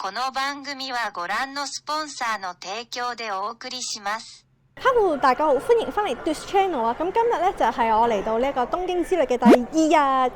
この番組はご覧のスポンサーの提供でお送りします。Hello， 大家好，歡迎翻嚟 This Channel 啊！咁今日咧就係我嚟到呢一個東京之旅嘅第2日。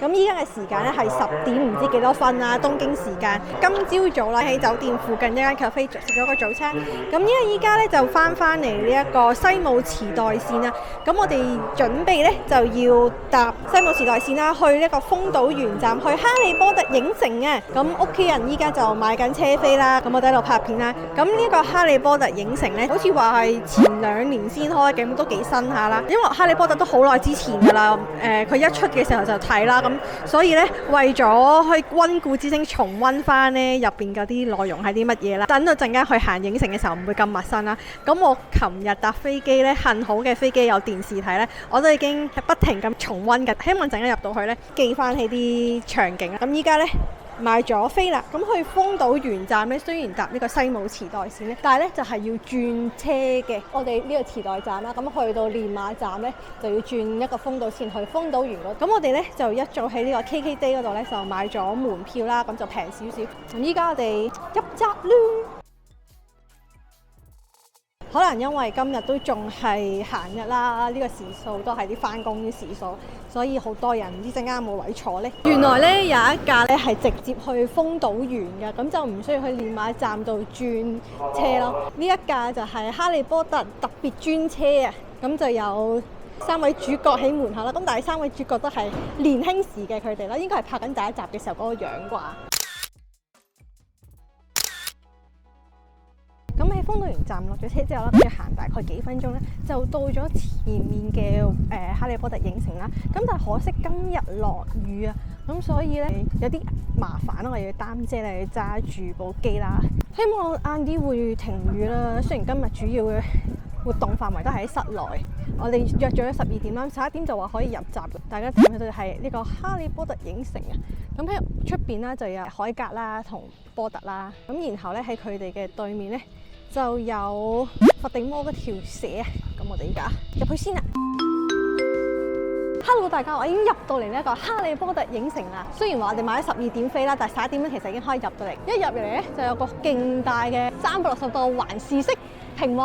咁依家嘅時間咧係10點唔知幾多分啦，東京時間。今朝早啦喺酒店附近一間 cafe 食咗個早餐。咁因為依家咧就翻嚟呢一個西武池袋線啦。咁我哋準備咧就要搭西武池袋線啦，去呢個豐島園站，去哈利波特影城啊。咁屋企人依家就買緊車飛啦。咁我哋喺度拍片啦。咁呢個哈利波特影城咧，好似話係前2年先開嘅，咁都幾新下啦。因為哈利波特都好耐之前㗎啦。佢一出嘅時候就睇啦。咁所以咧，為咗去溫故知新，重溫翻咧入邊嗰啲內容係啲乜嘢啦，等到陣間去行影城嘅時候唔會咁陌生啦。咁我琴日搭飛機咧，幸好嘅飛機有電視睇咧，我都已經不停咁重溫緊，希望陣間入到去咧記翻起啲場景啦。咁依家咧買咗飛啦，咁去豐島園站咧，雖然搭呢個西武池袋線咧，但係咧就係要轉車嘅。我哋呢個池袋站啦，咁去到練馬站咧就要轉一個豐島線去豐島園嗰度。咁我哋咧就一早喺呢個 KKday 嗰度咧就買咗門票啦，咁就平少少。咁依家我哋入閘啦。可能因為今日都仲係閒日啦，呢個時數都係啲返工啲時數，所以好多人唔知陣間有冇位坐呢。原來呢有一架呢係直接去豐島園嘅，咁就唔需要去練馬站度轉車咯。呢一架就係哈利波特特別專車啊，咁就有3位主角喺門口啦。咁但係3位主角都係年輕時嘅佢哋啦，應該係拍緊第一集嘅時候嗰個樣啩。咁喺豐島園站落咗車之後啦，跟住行大概幾分鐘咧，就到咗前面嘅哈利波特影城啦。咁但係可惜今日落雨啊，咁所以咧有啲麻煩啦，我要擔遮嚟揸住部機啦。希望晏啲會停雨啦。雖然今日主要嘅活動範圍都係喺室內，我哋約咗12點啦，11點就話可以入閘。大家睇到係呢個哈利波特影城啊。咁喺出邊啦就有海格啦同波特啦，咁然後咧喺佢哋嘅對面咧就有伏地魔嗰條蛇啊。咁我哋而家入去先啦。Hello 大家，我已經入到嚟呢一個哈利波特影城啦。雖然話我哋買咗12點飛啦，但係11點咧其實已經可以入到嚟。一入嚟咧就有個勁大嘅360度環視式屏幕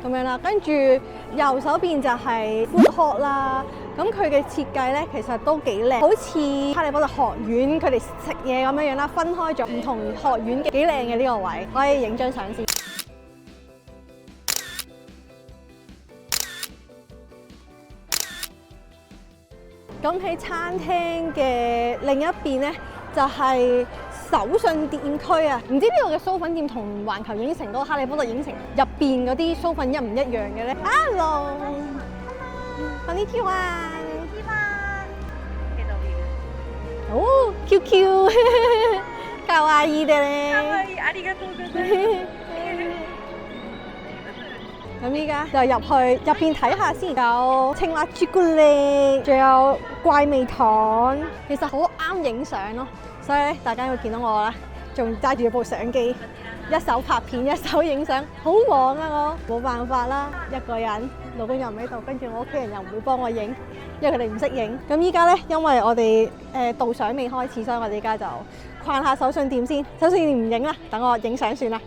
咁樣啦，跟住右手邊就係 food court 啦。咁佢嘅設計咧其實都幾靚，好似哈利波特學院佢哋食嘢咁樣樣啦，分開咗唔同學院嘅，幾靚嘅呢個位，可以影張相先。咁喺餐廳嘅另一邊咧就係手信店區啊，唔知呢度嘅酥粉店同環球影城嗰個哈利波特影城入邊嗰啲酥粉一唔一樣嘅咧 ？Hello，こんにちは。哦 ，QQ， かわいいでね。かわいい、ありがとうございます。咁依家就入去入邊睇下先，有青蛙朱古力，仲有怪味糖，其實好啱影相咯。所以大家會見到我啦，仲揸住部相機，一手拍片一手影相，好忙啊我，冇辦法啦，一個人，老公又唔喺度，跟住我屋企人又唔會幫我影，因為佢哋唔識影。咁依家咧，因為我哋導賞未開始，所以我哋依家就逛下手信店先。手信店唔影啦，等我影相算啦。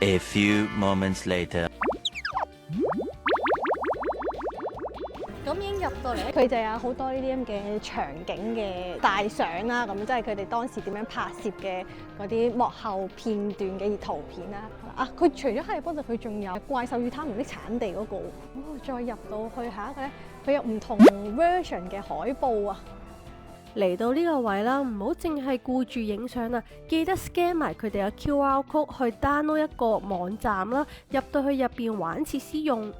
A few moments later， 咁已經入到嚟，佢就有好多呢啲咁嘅場景嘅大相啦，咁即係佢哋當時點樣拍攝嘅嗰啲幕後片段嘅圖片啦。啊，佢除咗哈利波特，佢仲有怪獸與他們的產地嗰個。哦，再入到去下一個咧，佢有唔同 version 嘅海報啊。嚟到呢個位啦，唔好淨係顧住影相啦，記得 scan 埋佢哋嘅 QR code 去 download 一個網站啦，入到去入邊玩設施用。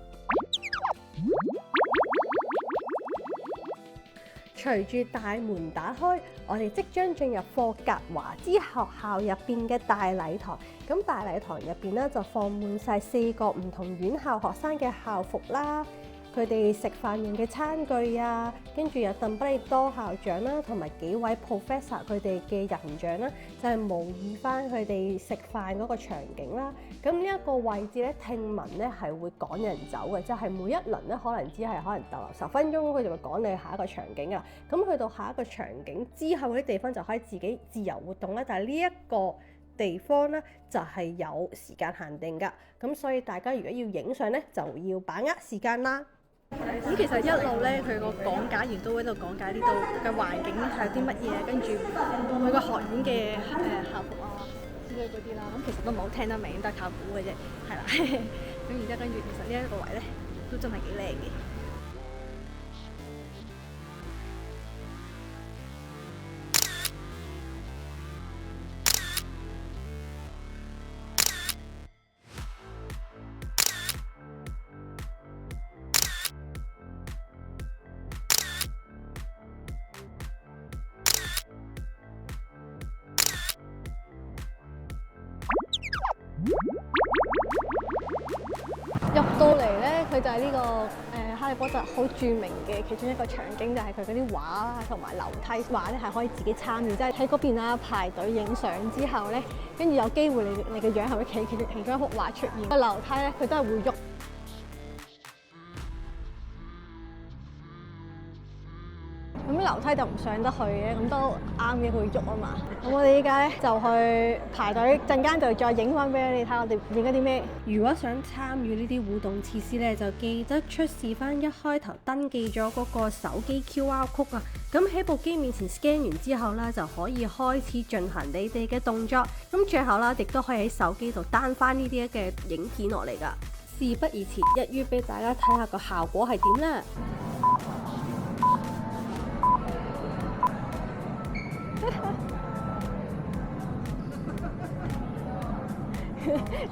隨住大門打開，我哋即將進入霍格華茲學校入邊嘅大禮堂。咁大禮堂入邊咧就放滿晒4個唔同院校學生嘅校服啦，佢哋食飯用嘅餐具啊，跟住有鄧不利多校長啦，同埋幾位 professor 佢哋嘅人像啦，就係模擬翻佢哋食飯嗰個場景啦。咁呢一個位置咧，聽聞咧係會趕人走嘅，即係每一輪咧可能只係逗留10分鐘，佢就會趕你下一個場景啊。咁去到下一個場景之後，嗰啲地方就可以自己自由活動啦。但係呢一個地方咧就係有時間限定㗎，咁所以大家如果要影相咧，就要把握時間啦。咁其實一路咧，佢個講解員都喺度講解呢度嘅環境係啲乜嘢，跟住每個學院嘅校服啊之類嗰啲啦。咁其實都唔好聽得明，都係靠估嘅啫，係啦。咁然之後跟住其實呢一個位咧都真係幾靚嘅。入到嚟咧，佢就係呢個哈利波特好著名嘅其中一個場景，就係佢嗰啲畫啦，同埋樓梯畫咧係可以自己參與，即係喺嗰邊啦排隊影相之後咧，跟住有機會你嘅樣係會企其中一幅畫出現。個樓梯咧，佢都係會喐。咁樓梯就唔上得去嘅，咁都啱嘅，佢會喐啊嘛。咁我哋依家咧就去排隊，陣間就再影翻俾你睇，我哋影咗啲咩。如果想參與呢啲互動設施咧，就記得出示翻一開頭登記咗嗰個手機 QR code 啊。咁喺部機面前 scan 完之後咧，就可以開始進行你哋嘅動作。咁最後啦，亦都可以喺手機度 down 翻呢啲嘅影片落嚟㗎。事不宜遲，一於俾大家睇下個效果係點啦。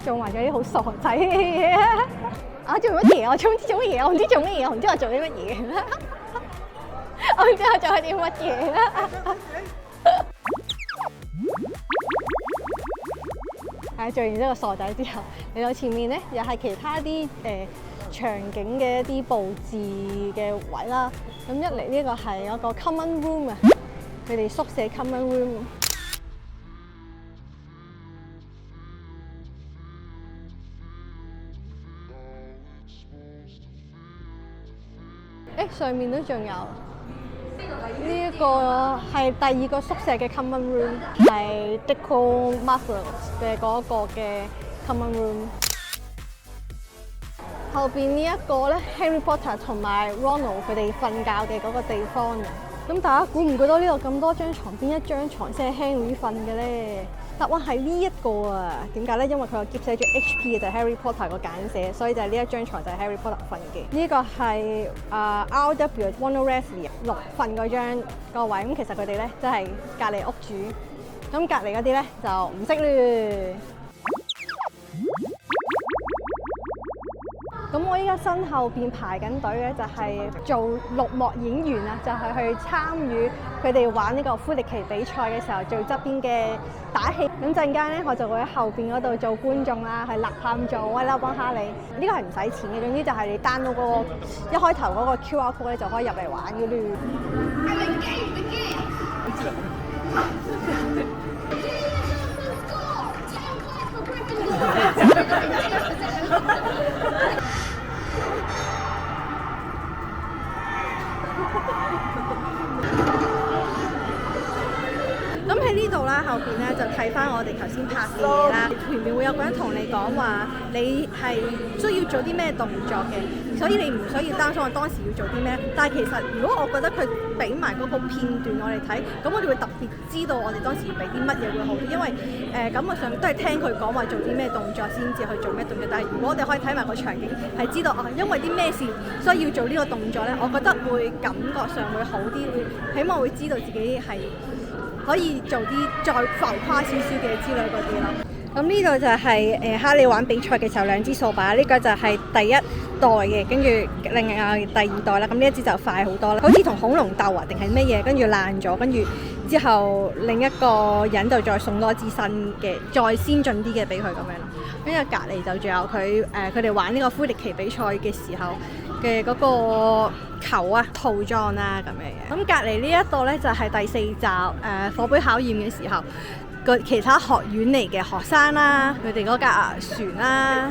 做埋咗啲好傻仔嘅嘢啊！做乜嘢？我唔知做乜嘢，我唔知做乜嘢，我唔知我做啲乜嘢。我唔知我做咗啲乜嘢。係做完呢個傻仔之後，嚟到前面咧，又係其他啲場景嘅一啲佈置嘅位啦。咁一嚟呢個係一個 common room 啊，佢哋宿舍 common room。上面都仲有呢一個係第2個宿舍嘅 common room， 係 Draco Malfoy嘅嗰個嘅 common room。後邊呢一個咧 Harry Potter 同埋 Ronald 佢哋瞓覺嘅嗰個地方。咁大家估唔估到呢度咁多張床，邊一張床先係 Harry 瞓嘅咧？答案係呢一個啊！點解咧？因為佢個篋寫住 HP 嘅就係 Harry Potter 個簡寫，所以就係呢一張床就係 Harry Potter 瞓嘅。呢個係RW Ronald Weasley 6瞓嗰張個位。咁其實佢哋咧都係隔離屋主，咁隔離嗰啲咧就唔識咧。咁我依家身後邊排緊隊嘅就係做綠幕演員啊，就係去參與佢哋玩呢個魁地奇比賽嘅時候做側邊嘅打氣。咁陣間咧，我就會喺後邊嗰度做觀眾啦，去吶喊做威啦幫哈利。呢個係唔使錢嘅，總之就係你 download 嗰個一開頭嗰個 QR code 咧就可以入嚟玩嘅嘞。咁喺呢度啦，後邊咧就睇翻我哋頭先拍嘅嘢啦。前面會有個人同你講話，你係需要做啲咩動作嘅，所以你唔需要擔心我當時要做啲咩。但係其實如果我覺得佢俾埋嗰個片段我哋睇，咁我哋會特別知道我哋當時要俾啲乜嘢會好啲，因為感覺上都係聽佢講話做啲咩動作先至去做咩動作。但係如果我哋可以睇埋個場景，係知道啊，因為啲咩事需要做呢個動作咧，我覺得會感覺上會好啲，會起碼會知道自己係可以做啲再浮誇少少嘅之類嗰啲咯。咁呢度就係哈利玩比賽嘅時候兩支掃把，呢個就係第一代嘅，跟住另外第二代啦。咁呢一支就快好多啦，好似同恐龍鬥啊定係乜嘢，跟住爛咗，跟住之後另一個人就再送多支新嘅，再先進啲嘅俾佢咁樣咯。跟住隔離就仲有佢哋玩呢個魁地奇比賽嘅時候嘅嗰個球啊套裝啦咁樣嘅。咁隔離呢一個呢，就係第4集火杯考驗嘅時候，其他學院嚟嘅學生啦，佢哋嗰架船啦，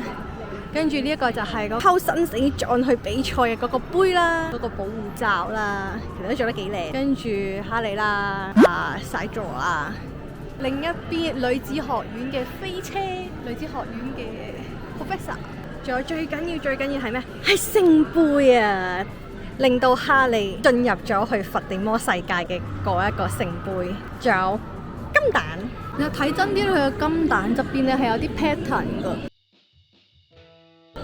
跟住呢一個就係個拋生死狀去比賽嘅嗰個杯啦，嗰個保護罩啦，其實都做得幾靚。跟住哈利啦，洗座啦。另一邊女子學院嘅飛車，女子學院嘅 professor， 仲有最緊要係咩？係聖杯啊！令到哈利進入咗去佛地魔世界嘅嗰一個聖杯，仲有金蛋。你睇真啲，佢嘅金蛋側邊咧係有啲 pattern 㗎。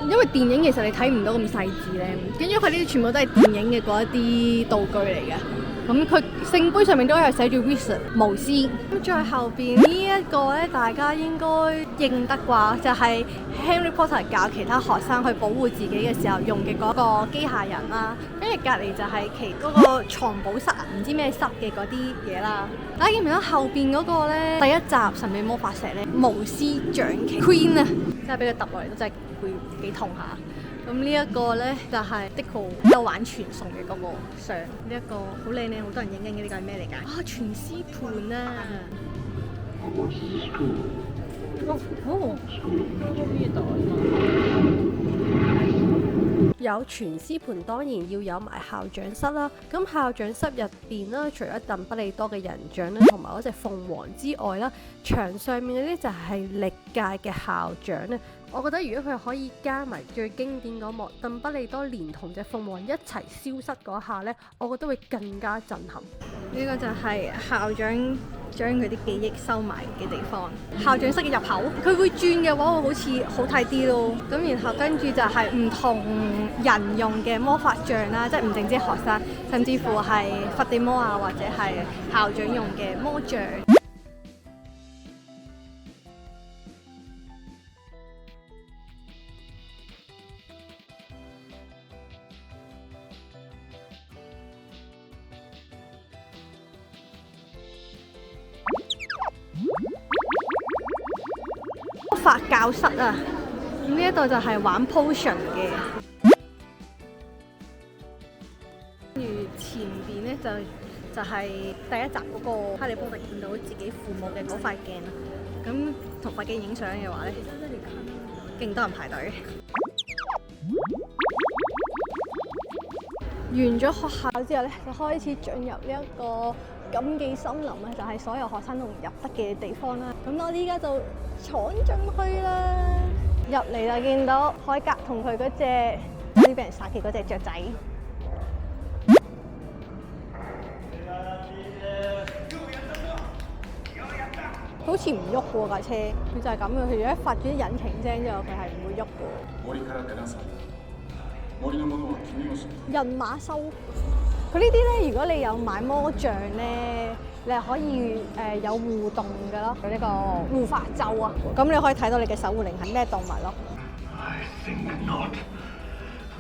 因為電影其實你睇唔到咁細緻咧，跟住佢呢啲全部都係電影嘅嗰一啲道具嚟嘅。咁佢聖杯上面都係寫住 Wizard 巫師。咁再後邊呢一個咧，大家應該認得啩，就係 Harry Potter 教其他學生去保護自己嘅時候用嘅嗰個機械人啦。跟住隔離就係其嗰個藏寶室啊，唔知咩室嘅嗰啲嘢啦。大家見唔見到後邊嗰個咧？第一集神秘魔法石咧，巫師掌旗 Queen 啊，真係俾佢揼落嚟都真係會幾痛下。咁呢一個咧就係 Dico 有玩傳送嘅嗰個相，呢一個好靚好多人影緊嘅，呢個係咩嚟㗎？啊，傳師盤啊！有傳師盤，當然要有埋校長室啦。咁校長室入邊啦，除咗鄧不利多嘅人像咧，同埋嗰隻鳳凰之外啦，牆上面嗰啲就係歷屆嘅校長咧。我覺得如果佢可以加埋最經典嗰幕，鄧不利多連同隻鳳凰一齊消失嗰下呢，我覺得會更加震撼。呢個就係校長將佢啲記憶收埋嘅地方。校長室嘅入口，佢會轉嘅話，會好似好睇啲咯。咁然後跟住就係唔同人用嘅魔法杖啦，即係唔淨止學生，甚至乎係伏地魔啊，或者係校長用嘅魔杖。魔法教室啊，咁呢一度就係玩 potion 嘅，跟住前邊咧就係第一集嗰個哈利波特見到自己父母嘅嗰塊鏡啦。咁同塊鏡影相嘅話咧，勁多人排隊。完咗學校之後咧，就開始進入呢一個禁忌森林啊，就係所有學生都唔入得嘅地方啦。咁我哋依家就闖進去啦，入嚟就見到海格同佢嗰隻差啲俾人殺嘅嗰隻雀仔。好似唔喐喎架車，佢就係咁嘅。佢如果發咗啲引擎聲之後，佢係唔會喐嘅。人馬獸，佢呢啲咧，如果你有買魔杖咧，你係可以有互動嘅咯。佢呢個護法咒啊，咁你可以睇到你嘅守護靈係咩動物咯。I think not.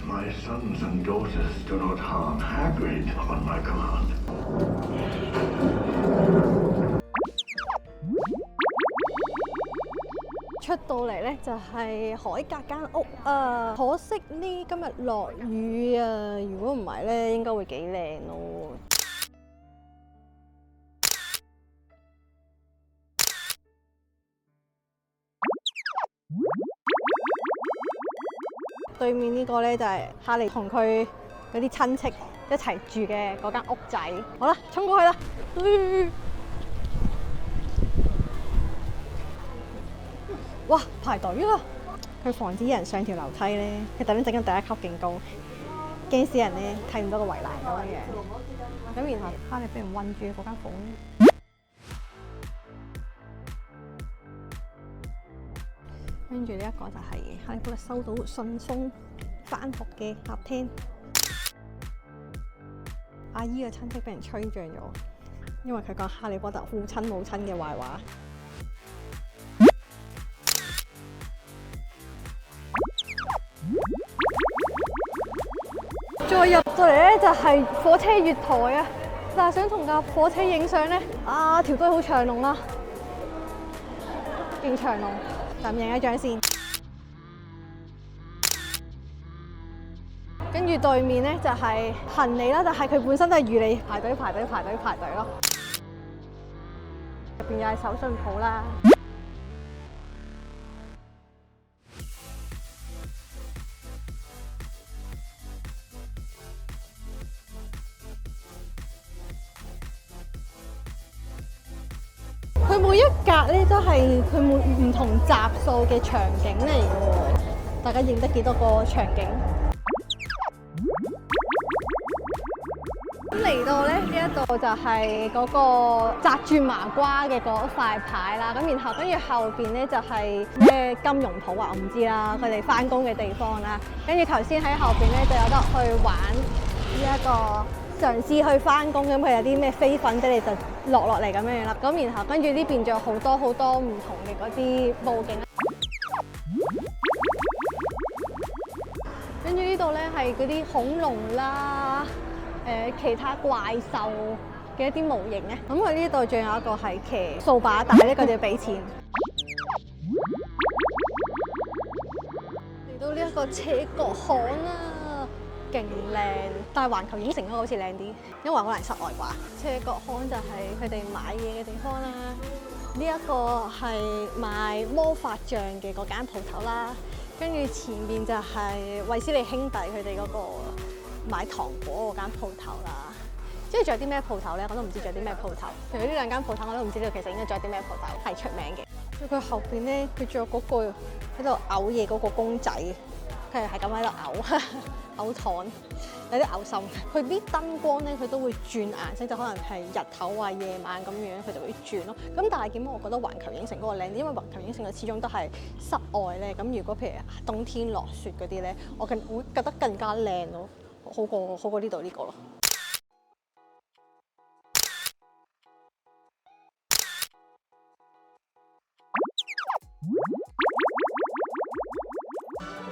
My sons and daughters do not harm Hagrid on my command. 出到嚟咧就係海格間屋啊，可惜呢今日落雨啊，如果唔係咧應該會幾靚咯。對面呢個咧就係哈利同佢嗰啲親戚一齊住嘅嗰間屋仔。好啦，衝過去啦！哇，排隊啦！佢防止人上條樓梯咧，佢特登整緊第一級勁高，驚死人咧睇唔到個圍欄咁樣嘅。咁然後哈利俾人韞住嗰間房。跟住呢一個就係哈利波特收到信封返學嘅客廳。阿姨嘅親戚俾人吹脹咗，因為佢講哈利波特父親母親嘅壞話。我入到嚟咧就係火車月台啊，但係想同架火車影相咧，條隊好長龍啊，勁長龍，咁影一張先。跟住對面咧就係行李啦，但係佢本身都係預你排隊咯。入邊又係手信鋪啦。佢每一格咧都係佢唔同集數嘅場景嚟嘅喎，大家認得幾多個場景？咁嚟到咧呢一度就係嗰個紮住麻瓜嘅嗰塊牌啦，咁然後跟住後邊咧就係咩金融鋪啊，我唔知啦，佢哋翻工嘅地方啦。跟住頭先喺後邊咧就有得去玩呢一個嘗試去翻工，咁佢有啲咩飛粉俾你就落嚟咁樣樣啦。咁然後跟住呢邊仲有好多唔同嘅嗰啲佈景。跟住呢度咧係嗰啲恐龍啦。其他怪獸嘅一啲模型咧，咁佢呢度仲有一個係騎掃把，但係呢個就要俾錢。嚟到呢一個斜角巷啊，勁靚，但係環球影城嗰個好似靚啲，因為好難室外啩。斜角巷就係佢哋買嘢嘅地方啦。呢一個係賣魔法杖嘅嗰間鋪頭啦，跟住前面就係衛斯理兄弟佢哋嗰個買糖果嗰間鋪頭啦，即係仲有啲咩鋪頭咧？我都唔知仲有啲咩鋪頭。除咗呢兩間鋪頭，我都唔知道其實應該仲有啲咩鋪頭係出名嘅。佢後邊咧，佢仲有嗰個喺度嘔嘢嗰個公仔，佢係咁喺度嘔糖，有啲嘔心。佢啲燈光咧，佢都會轉顏色，就可能係日頭啊、夜晚咁樣，佢就會轉咯。咁但係點解我覺得環球影城嗰個靚啲？因為環球影城佢始終都係室外咧。咁如果譬如冬天落雪嗰啲咧，我會覺得更加靚咯。好過呢度呢個咯。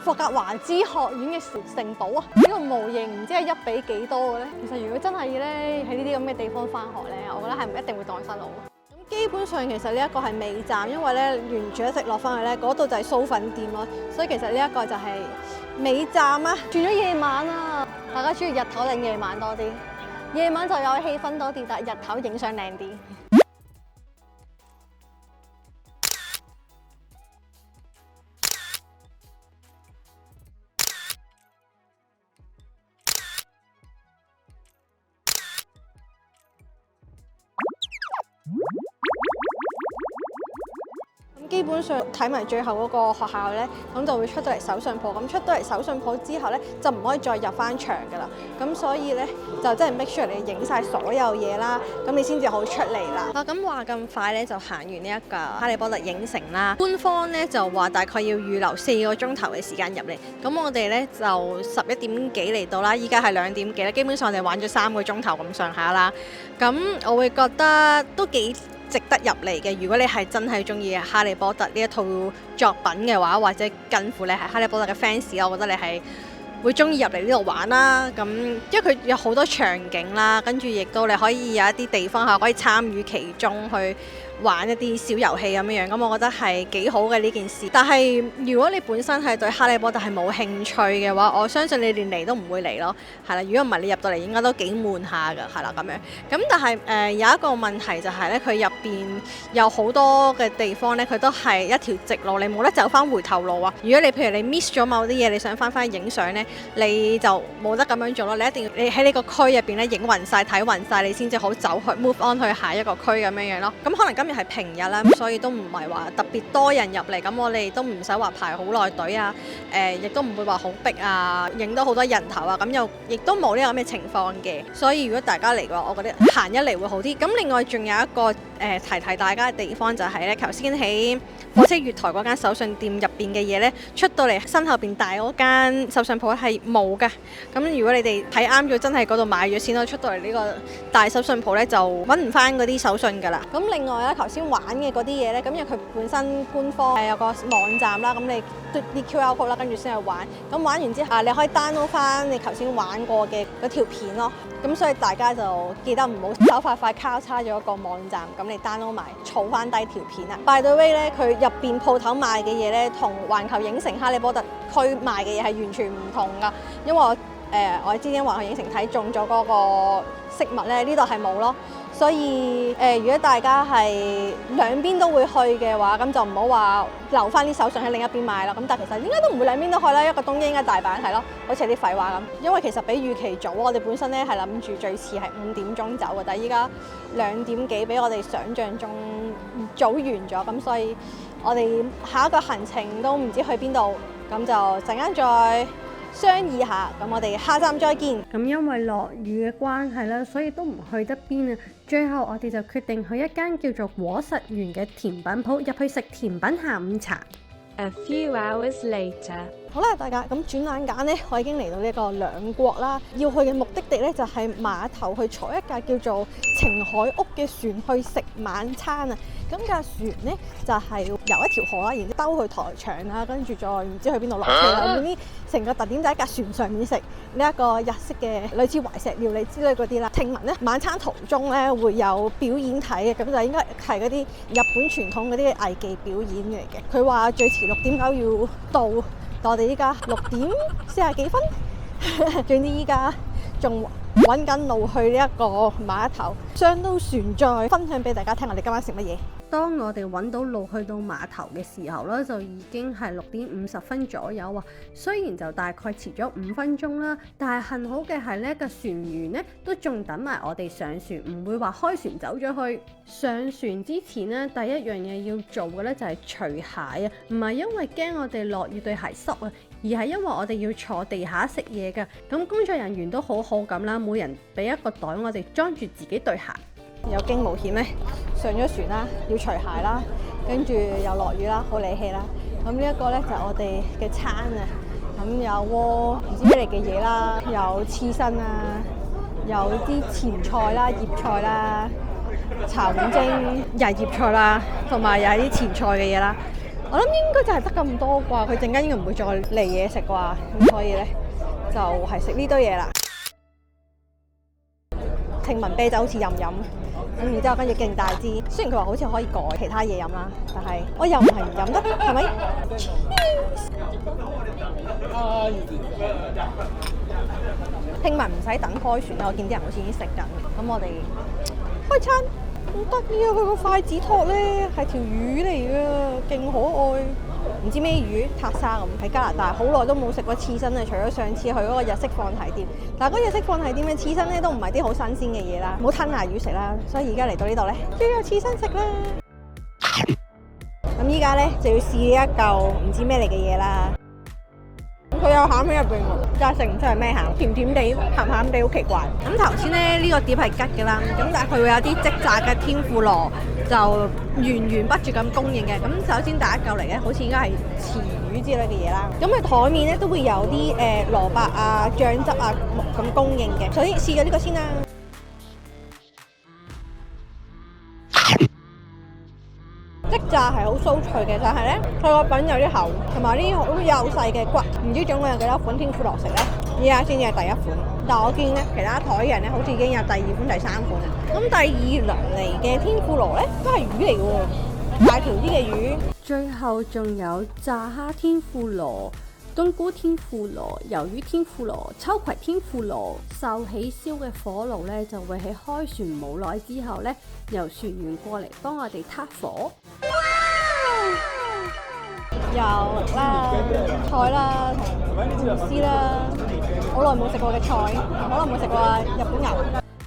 霍格華茲學院嘅城堡啊，呢個模型唔知係1比幾多嘅咧。其實如果真係咧喺呢啲咁嘅地方返學咧，我覺得係唔一定會蕩失路。咁基本上其實呢一個係尾站，因為咧沿住一直落翻去咧，嗰度就係酥粉店咯。所以其實呢一個就係尾站啊，轉咗夜晚啊。大家中意日頭定夜晚多啲？夜晚就有氣氛多啲，但係日頭影相靚啲。基本上睇埋最後嗰個學校咧，咁就會出到嚟手信鋪。咁出到嚟手信鋪之後咧，就唔可以再入翻場噶啦。咁所以咧，就真係 make sure 你影晒所有嘢啦，咁你先至好出嚟啦。咁話咁快咧，就行完呢一個哈利波特影城啦。官方咧就話大概要預留4個鐘頭嘅時間入嚟。咁我哋咧就11點幾嚟到啦，依家係2點幾啦。基本上我哋玩咗3個鐘頭咁上下啦。咁我會覺得都幾值得入嚟嘅。如果你係真係中意哈利波特呢一套作品嘅話，或者近乎你係哈利波特嘅 fans， 我覺得你係會中意入嚟呢度玩啦。咁因為佢有好多場景啦，跟住亦都你可以有一啲地方係可以參與其中去玩一啲小遊戲咁樣樣，咁我覺得係幾好嘅呢件事。但係如果你本身係對哈利波特係冇興趣嘅話，我相信你連嚟都唔會嚟咯，係啦。如果唔係你入到嚟應該都幾悶下㗎，係啦咁樣。咁但係有一個問題就係咧，佢入邊有好多嘅地方咧，佢都係一條直路，你冇得走翻回頭路啊。如果你譬如你 miss 咗某啲嘢，你想翻去影相咧，你就冇得咁樣做咯。你一定要你喺呢個區入邊咧影暈晒、睇暈晒，你先至好走去 move on 去下一個區咁樣樣咯。咁可能今係平日啦，所以都唔係話特別多人入嚟，咁我哋都唔使話排好耐隊啊，亦都唔會話好逼啊，影到好多人頭啊，咁又亦都冇呢個咁嘅情況嘅。所以如果大家嚟嘅話，我覺得行一嚟會好啲。咁另外仲有一個提提大家嘅地方就係咧，頭先喺火車月台嗰間手信店入邊嘅嘢咧，出到嚟身後邊大嗰間手信鋪係冇嘅。咁如果你哋睇啱咗，真係嗰度買咗先咯。出到嚟呢個大手信鋪咧，就揾唔翻嗰啲手信㗎啦。咁另外咧，頭先玩嘅嗰啲嘢咧，咁因為佢本身官方係有個網站啦，咁你嘟啲 QR code 啦，跟住先去玩。咁玩完之後，你可以 download 翻你頭先玩過嘅嗰條片咯。咁所以大家就記得唔好手快快交叉咗一個網站，咁你 download 埋，儲翻低條片啦。By the way 咧，佢入邊鋪頭賣嘅嘢咧，同環球影城哈利波特區賣嘅嘢係完全唔同噶。因為我之前環球影城睇中咗嗰個飾物咧，呢度係冇咯。所以如果大家係兩邊都會去嘅話，咁就唔好話留翻啲手信喺另一邊買啦。咁但係其實應該都唔會兩邊都去啦，一個東京應該大阪係咯，好似啲廢話咁。因為其實比預期早，我哋本身咧係諗住最遲係5點鐘走嘅，但係依家2點幾，比我哋想像中早完咗，咁所以我哋下一個行程都唔知去邊度，咁就陣間再商議下，咁我哋下站再見。咁因為落雨嘅關係啦，所以都唔去得邊啊。最後我哋就決定去一間叫做果實園嘅甜品鋪入去食甜品下午茶。A few hours later，好啦，大家咁轉眼間呢，我已經嚟到呢個兩國啦。要去嘅目的地呢，就係碼頭去坐一架叫做晴海屋嘅船去食晚餐啊。咁架船呢，就係游一條河啦，然之後兜去台場啦，跟住再唔知去邊度落車啦。總之成個特點就喺架船上面食呢一個日式嘅類似懷石料理之類嗰啲啦。聽聞呢，晚餐途中呢會有表演睇嘅，咁就應該係嗰啲日本傳統嗰啲藝伎表演嚟嘅。佢話最遲6點9要到。但我哋依家6點40幾分，總之依家仲揾緊路去呢一個碼頭，上到船再分享俾大家聽我哋今晚食乜嘢。當我哋揾到路去到碼頭嘅時候咧，就已經係6點50分左右啊。雖然就大概遲咗5分鐘啦，但係幸好嘅係呢個船員呢都仲等埋我哋上船，唔會話開船走咗去。上船之前呢，第一樣嘢要做嘅呢就係除鞋啊，唔係因為驚我哋落雨對鞋濕啊，而係因為我哋要坐地下食嘢㗎。咁工作人員都好好咁啦，每人俾一個袋我哋裝住自己對鞋。有驚無險咧，上咗船啦，要除鞋啦，跟住又落雨啦，好理氣啦。咁呢一個咧就係我哋嘅餐啊，咁有鍋唔知咩嚟嘅嘢啦，有刺身啊，有啲前菜啦、葉菜啦、茶碗蒸又係葉菜啦，同埋又係啲前菜嘅嘢啦。我諗應該就係得咁多啩，佢陣間應該唔會再嚟嘢食啩，咁所以咧就係食呢堆嘢啦。聽聞啤酒好似飲飲。咁然之後跟住勁大支，雖然佢話好似可以改其他嘢飲啦，但係我又唔係唔飲得，係咪？聽聞唔使等開船啦，我見啲人好似已經食緊。咁我哋開餐，好得意啊！佢個筷子托咧係條魚嚟㗎，勁可愛。唔知咩魚，塔沙咁。喺加拿大好耐都冇食過刺身啊！除咗上次去嗰個日式放題店，但係嗰日式放題店嘅刺身咧都唔係啲好新鮮嘅嘢啦，冇吞拿魚食啦，所以而家嚟到呢度咧，都有刺身食啦。咁依家咧就要試呢一嚿唔知咩嚟嘅嘢啦。佢有餡喺入邊喎，但係食唔出係咩餡，甜甜地、鹹鹹地，好奇怪。咁頭先咧呢個碟係吉嘅啦，咁但係佢會有啲即炸嘅天婦羅，就源源不絕咁供應嘅。咁首先第一嚿嚟嘅，好似應該係池魚之類嘅嘢啦。咁佢台面咧都會有啲蘿蔔啊、醬汁啊咁供應嘅。首先試咗呢個先啦。即炸係好酥脆嘅，但係咧佢個餅有啲厚，同埋啲好幼細嘅骨，唔知總共有幾多款天婦羅食咧？依家先至係第一款，但係我見咧其他台人咧好似已經有第2款、第3款啦。咁第2輪嚟嘅天婦羅咧都係魚嚟嘅喎，大條啲嘅魚。最後仲有炸蝦天婦羅、冬菇天婦羅、魷魚天婦羅、秋葵天婦羅。受起燒嘅火爐咧就會喺開船冇耐之後咧，由船員過嚟幫我哋撻火。有啦，菜啦，同芋絲啦，好耐冇食過嘅菜，好耐冇食過日本牛。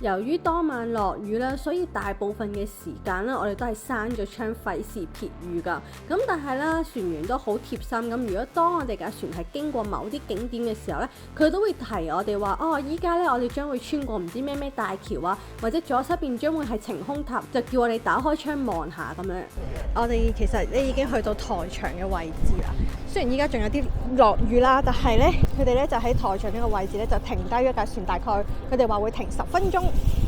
由於當晚落雨啦，所以大部分嘅時間咧，我哋都係閂咗窗，費事撇雨㗎。咁但係咧，船員都好貼心。咁如果當我哋架船係經過某啲景點嘅時候咧，佢都會提我哋話：哦，依家咧我哋將會穿過唔知咩大橋啊，或者左手邊將會係晴空塔，就叫我哋打開窗望下咁樣。我哋其實咧已經去到台場嘅位置啦。雖然依家仲有啲落雨啦，但係咧佢哋咧就喺台場呢個位置咧就停低咗架船，大概佢哋話會停10分鐘，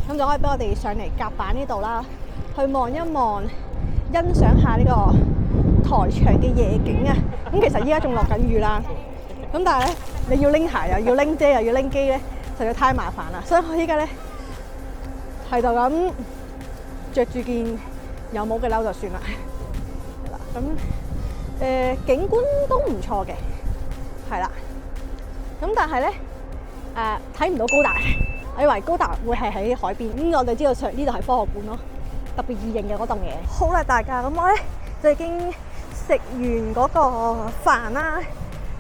咁就可以俾我哋上嚟甲板呢度啦，去望一望，欣賞下呢個台場嘅夜景啊。咁其實依家仲落緊雨啦，咁但係咧你要拎鞋又要拎遮又要拎機咧，實在太麻煩啦。所以我依家咧係就咁着住件有帽嘅褸就算啦。咁景觀都唔錯嘅，係啦。咁但係咧睇唔到高達，我以為高達會係喺海邊。我哋知道呢度係科學館咯，特別異形嘅嗰棟嘢。好啦，大家咁我咧就已經食完嗰個飯啦，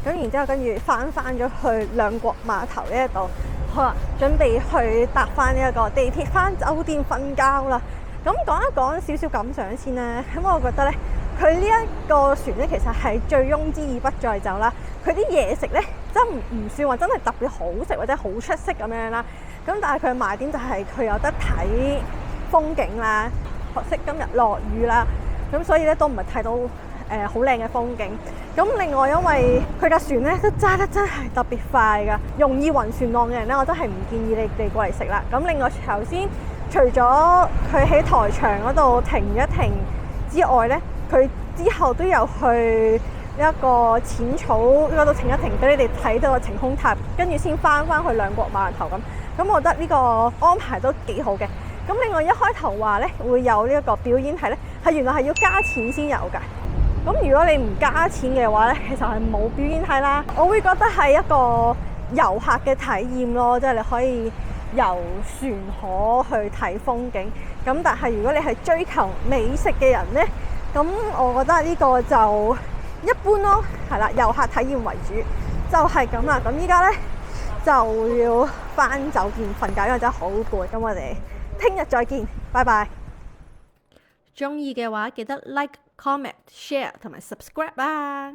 咁然之後跟住翻咗去兩國碼頭呢一度，好啦，準備去搭翻呢一個地鐵翻酒店瞓覺啦。咁講一講少少感想先啦。咁我覺得咧，佢呢一個船咧其實係醉翁之意不在酒啦。佢啲嘢食咧真唔算話真係特別好食或者好出色咁樣啦。咁但係佢嘅賣點就係佢有得睇風景啦。可惜今日落雨啦，咁所以咧都唔係睇到好靚嘅風景。咁另外因為佢架船咧都揸得真係特別快㗎，容易暈船浪嘅人咧，我真係唔建議你哋過嚟食啦。咁另外頭先除咗佢喺台場嗰度停一停之外咧，佢之後都有去一個淺草嗰度停一停，俾你哋睇到個晴空塔，跟住先翻去兩國碼頭咁。咁我覺得呢個安排都幾好嘅。咁另外一開頭話咧會有呢一個表演係咧，係原來係要加錢先有㗎。咁如果你唔加錢嘅話咧，其實係冇表演睇啦。我會覺得係一個遊客嘅體驗咯，即係你可以遊船河去睇風景。咁但係如果你係追求美食嘅人咧，咁我覺得呢個就一般咯，係啦，遊客體驗為主，就係咁啦。咁依家咧就要返酒店瞓覺，因為真係好攰。咁我哋聽日再見，拜拜。鍾意嘅話記得 like、comment、share 同埋 subscribe 啊！